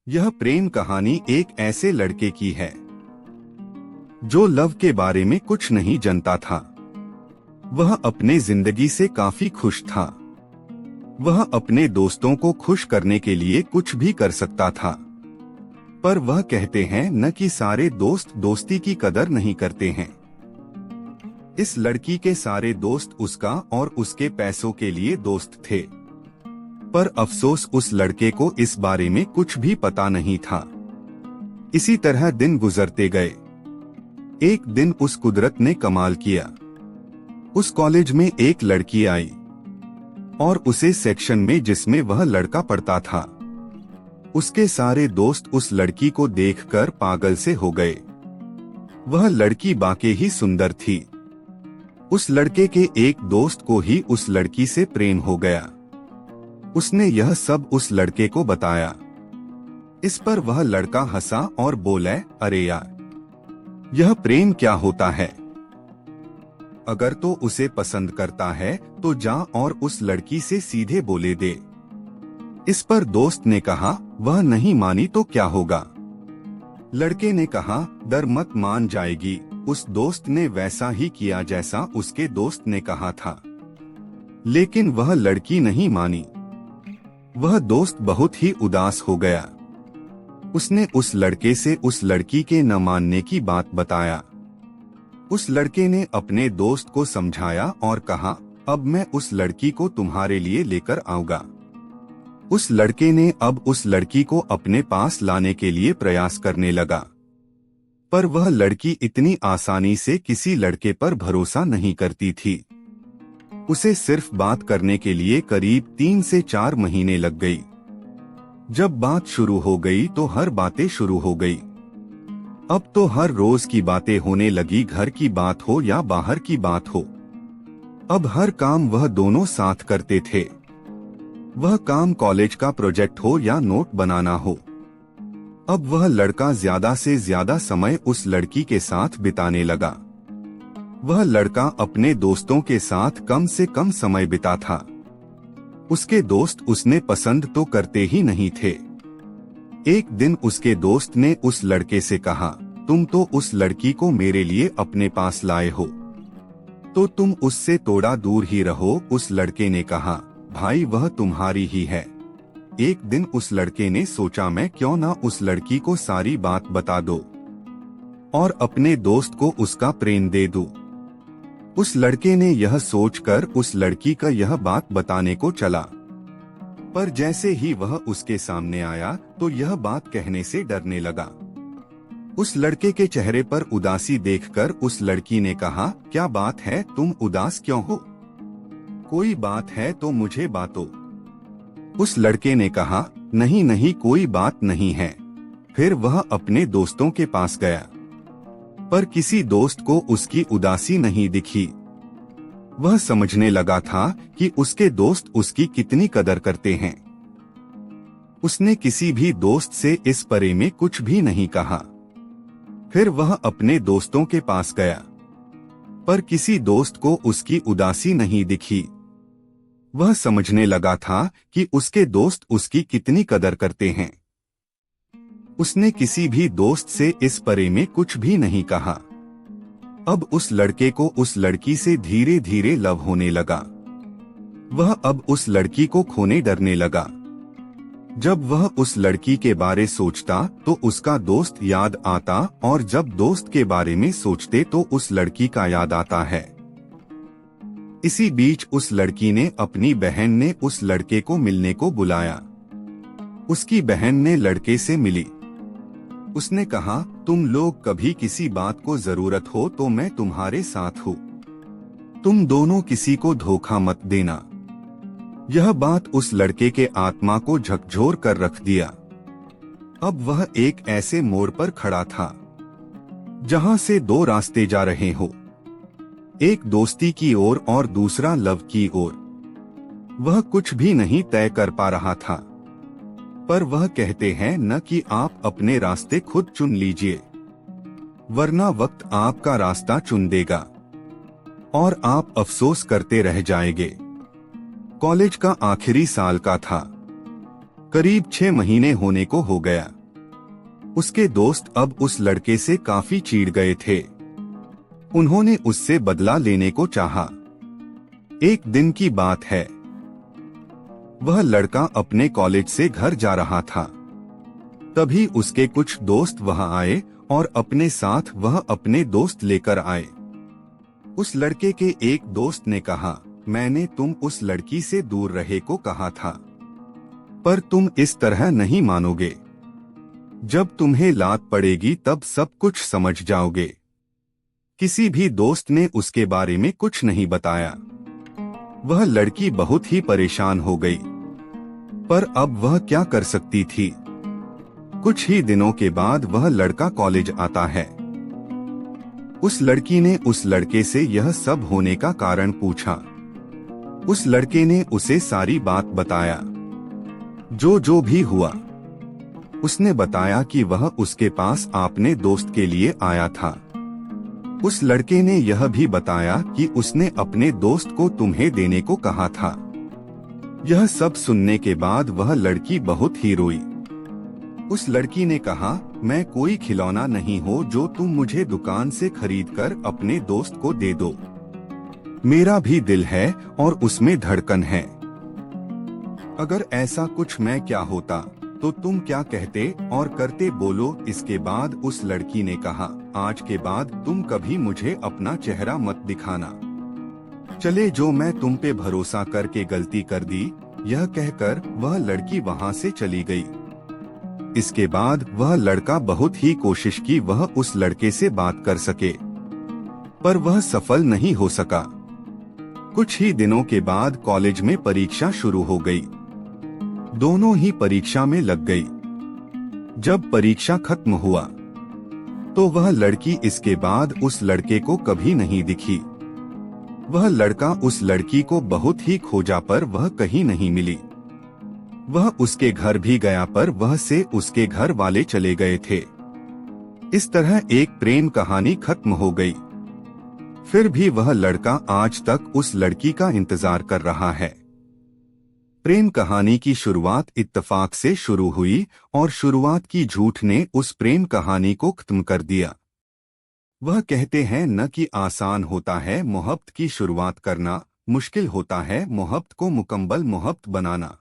यह प्रेम कहानी एक ऐसे लड़के की है जो लव के बारे में कुछ नहीं जानता था। वह अपने जिंदगी से काफी खुश था। वह अपने दोस्तों को खुश करने के लिए कुछ भी कर सकता था, पर वह कहते हैं न कि सारे दोस्त दोस्ती की कदर नहीं करते हैं। इस लड़की के सारे दोस्त उसका और उसके पैसों के लिए दोस्त थे, पर अफसोस उस लड़के को इस बारे में कुछ भी पता नहीं था। इसी तरह दिन गुजरते गए। एक दिन उस कुदरत ने कमाल किया। उस कॉलेज में एक लड़की आई और उसे सेक्शन में जिसमें वह लड़का पढ़ता था, उसके सारे दोस्त उस लड़की को देखकर पागल से हो गए। वह लड़की वाकई ही सुंदर थी। उस लड़के के एक दोस्त को ही उस लड़की से प्रेम हो गया। उसने यह सब उस लड़के को बताया। इस पर वह लड़का हंसा और बोला, अरे यार, यह प्रेम क्या होता है? अगर तो उसे पसंद करता है तो जा और उस लड़की से सीधे बोले दे। इस पर दोस्त ने कहा, वह नहीं मानी तो क्या होगा? लड़के ने कहा, डर मत, मान जाएगी। उस दोस्त ने वैसा ही किया जैसा उसके दोस्त ने कहा था, लेकिन वह लड़की नहीं मानी। वह दोस्त बहुत ही उदास हो गया। उसने उस लड़के से उस लड़की के न मानने की बात बताया। उस लड़के ने अपने दोस्त को समझाया और कहा, अब मैं उस लड़की को तुम्हारे लिए लेकर आऊंगा। उस लड़के ने अब उस लड़की को अपने पास लाने के लिए प्रयास करने लगा, पर वह लड़की इतनी आसानी से किसी लड़के पर भरोसा नहीं करती थी। उसे सिर्फ बात करने के लिए करीब 3 से 4 महीने लग गई। जब बात शुरू हो गई तो हर बातें शुरू हो गई। अब तो हर रोज की बातें होने लगी, घर की बात हो या बाहर की बात हो। अब हर काम वह दोनों साथ करते थे। वह काम कॉलेज का प्रोजेक्ट हो या नोट बनाना हो। अब वह लड़का ज्यादा से ज्यादा समय उस लड़की के साथ बिताने लगा। वह लड़का अपने दोस्तों के साथ कम से कम समय बिता था। उसके दोस्त उसने पसंद तो करते ही नहीं थे। एक दिन उसके दोस्त ने उस लड़के से कहा, तुम तो उस लड़की को मेरे लिए अपने पास लाए हो, तो तुम उससे थोड़ा दूर ही रहो। उस लड़के ने कहा, भाई वह तुम्हारी ही है। एक दिन उस लड़के ने सोचा, मैं क्यों ना उस लड़की को सारी बात बता दो और अपने दोस्त को उसका प्रेम दे दूं। उस लड़के ने यह सोचकर उस लड़की का यह बात बताने को चला, पर जैसे ही वह उसके सामने आया तो यह बात कहने से डरने लगा। उस लड़के के चेहरे पर उदासी देखकर उस लड़की ने कहा, क्या बात है, तुम उदास क्यों हो? कोई बात है तो मुझे बातो। उस लड़के ने कहा, नहीं नहीं, कोई बात नहीं है। फिर वह अपने दोस्तों के पास गया, पर किसी दोस्त को उसकी उदासी नहीं दिखी। वह समझने लगा था कि उसके दोस्त उसकी कितनी कदर करते हैं। उसने किसी भी दोस्त से इस बारे में कुछ भी नहीं कहा। फिर वह अपने दोस्तों के पास गया, पर किसी दोस्त को उसकी उदासी नहीं दिखी। वह समझने लगा था कि उसके दोस्त उसकी कितनी कदर करते हैं। उसने किसी भी दोस्त से इस बारे में कुछ भी नहीं कहा। अब उस लड़के को उस लड़की से धीरे धीरे लव होने लगा। वह अब उस लड़की को खोने डरने लगा। जब वह उस लड़की के बारे सोचता तो उसका दोस्त याद आता, और जब दोस्त के बारे में सोचते तो उस लड़की का याद आता है। इसी बीच उस लड़की ने अपनी बहन ने उस लड़के को मिलने को बुलाया। उसकी बहन ने लड़के से मिली। उसने कहा, तुम लोग कभी किसी बात को जरूरत हो तो मैं तुम्हारे साथ हूँ। तुम दोनों किसी को धोखा मत देना। यह बात उस लड़के के आत्मा को झकझोर कर रख दिया। अब वह एक ऐसे मोड़ पर खड़ा था जहाँ से 2 रास्ते जा रहे हो, एक दोस्ती की ओर और दूसरा लव की ओर। वह कुछ भी नहीं तय कर पा रहा था, पर वह कहते हैं न कि आप अपने रास्ते खुद चुन लीजिए, वरना वक्त आपका रास्ता चुन देगा और आप अफसोस करते रह जाएंगे। कॉलेज का आखिरी साल का था। करीब 6 महीने होने को हो गया। उसके दोस्त अब उस लड़के से काफी चिढ़ गए थे। उन्होंने उससे बदला लेने को चाहा। एक दिन की बात है, वह लड़का अपने कॉलेज से घर जा रहा था। तभी उसके कुछ दोस्त वहां आए और अपने साथ वह अपने दोस्त लेकर आए। उस लड़के के एक दोस्त ने कहा, मैंने तुम उस लड़की से दूर रहे को कहा था, पर तुम इस तरह नहीं मानोगे। जब तुम्हें लात पड़ेगी तब सब कुछ समझ जाओगे। किसी भी दोस्त ने उसके बारे में कुछ नहीं बताया। वह लड़की बहुत ही परेशान हो गई, पर अब वह क्या कर सकती थी। कुछ ही दिनों के बाद वह लड़का कॉलेज आता है। उस लड़की ने उस लड़के से यह सब होने का कारण पूछा। उस लड़के ने उसे सारी बात बताया, जो भी हुआ। उसने बताया कि वह उसके पास अपने दोस्त के लिए आया था। उस लड़के ने यह भी बताया कि उसने अपने दोस्त को तुम्हें देने को कहा था। यह सब सुनने के बाद वह लड़की बहुत ही रोई। उस लड़की ने कहा, मैं कोई खिलौना नहीं हो जो तुम मुझे दुकान से खरीदकर अपने दोस्त को दे दो। मेरा भी दिल है और उसमें धड़कन है। अगर ऐसा कुछ मैं क्या होता तो तुम क्या कहते और करते, बोलो। इसके बाद उस लड़की ने कहा, आज के बाद तुम कभी मुझे अपना चेहरा मत दिखाना। चले जो मैं तुम पे भरोसा करके गलती कर दी। यह कहकर वह लड़की वहां से चली गई। इसके बाद वह लड़का बहुत ही कोशिश की वह उस लड़के से बात कर सके, पर वह सफल नहीं हो सका। कुछ ही दिनों के बाद कॉलेज में परीक्षा शुरू हो गई। दोनों ही परीक्षा में लग गई। जब परीक्षा खत्म हुआ तो वह लड़की इसके बाद उस लड़के को कभी नहीं दिखी। वह लड़का उस लड़की को बहुत ही खोजा पर वह कहीं नहीं मिली। वह उसके घर भी गया पर वह से उसके घर वाले चले गए थे। इस तरह एक प्रेम कहानी खत्म हो गई। फिर भी वह लड़का आज तक उस लड़की का इंतजार कर रहा है। प्रेम कहानी की शुरुआत इत्तेफाक से शुरू हुई और शुरुआत की झूठ ने उस प्रेम कहानी को खत्म कर दिया। वह कहते हैं न कि आसान होता है मोहब्बत की शुरुआत करना, मुश्किल होता है मोहब्बत को मुकम्मल मोहब्बत बनाना।